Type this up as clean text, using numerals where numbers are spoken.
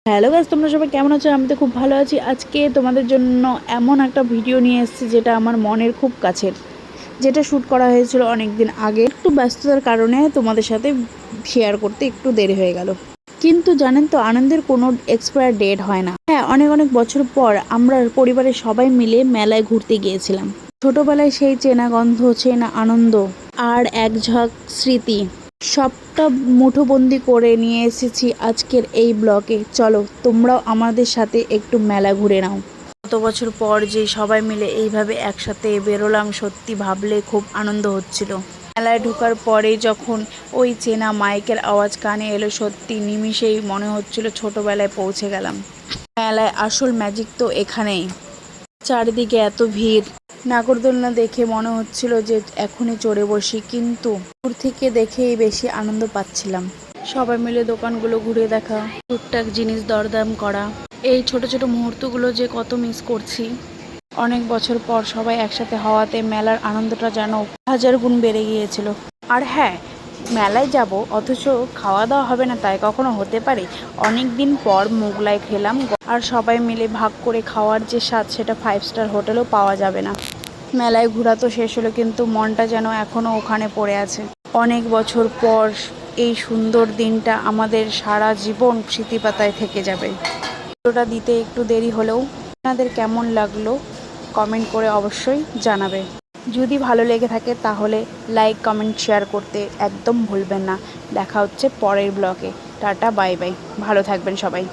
Hello guys, তোমরা সবাই কেমন আছো? আমি তো খুব ভালো আছি। আজকে তোমাদের জন্য এমন একটা ভিডিও নিয়ে এসেছি যেটা আমার মনের খুব কাছের, যেটা শ্যুট করা হয়েছিল অনেক দিন আগে। একটু ব্যস্ততার কারণে তোমাদের সাথে শেয়ার করতে একটু দেরি হয়ে গেল, কিন্তু জানেন তো, আনন্দের কোনো এক্সপায়ার ডেট হয় না। হ্যাঁ, অনেক অনেক বছর পর আমরা পরিবারের সবাই মিলে মেলায় ঘুরতে গিয়েছিলাম। ছোটবেলায় সেই চেনা গন্ধ, চেনা আনন্দ আর এক ঝাঁক স্মৃতি সবটা মুঠোবন্দি করে নিয়ে এসেছি আজকের এই ব্লগে। চলো তোমরাও আমাদের সাথে একটু মেলা ঘুরে নাও। কত বছর পর যে সবাই মিলে এইভাবে একসাথে বেরোলাম, সত্যি ভাবলে খুব আনন্দ হচ্ছিল। মেলায় ঢোকার পরে যখন ওই চেনা মাইকের আওয়াজ কানে এলো, সত্যি নিমিষেই মনে হচ্ছিল ছোটবেলায় পৌঁছে গেলাম। মেলায় আসল ম্যাজিক তো এখানেই। চারিদিকে এত ভিড়, নাগরদোলনা দেখে মনে হচ্ছিল যে এখনই চড়ে বসি, কিন্তু দূর থেকে দেখেই বেশি আনন্দ পাচ্ছিলাম। সবাই মিলে দোকানগুলো ঘুরে দেখা, টুকটাক জিনিস দরদাম করা, এই ছোট ছোট মুহূর্তগুলো যে কত মিস করছি। অনেক বছর পর সবাই একসাথে হওয়াতে মেলার আনন্দটা যেন হাজার গুণ বেড়ে গিয়েছিল। আর হ্যাঁ, মেলায় যাব অথচ খাওয়া দাওয়া হবে না, তাই কখনো হতে পারে? অনেক দিন পর মোগলাই খেলাম, আর সবাই মিলে ভাগ করে খাওয়ার যে স্বাদ, সেটা 5 স্টার হোটেলেও পাওয়া যাবে না। মেলায় ঘোরা তো শেষ হলো, কিন্তু মনটা যেন এখনও ওখানে পড়ে আছে। অনেক বছর পর এই সুন্দর দিনটা আমাদের সারা জীবন স্মৃতিপাতায় থেকে যাবে। ভিডিওটা দিতে একটু দেরি হলেও আপনাদের কেমন লাগলো কমেন্ট করে অবশ্যই জানাবে। যদি ভালো লেগে থাকে তাহলে লাইক, কমেন্ট, শেয়ার করতে একদম ভুলবেন না। দেখা হচ্ছে পরের ব্লগে। টাটা, বাই বাই, ভালো থাকবেন সবাই।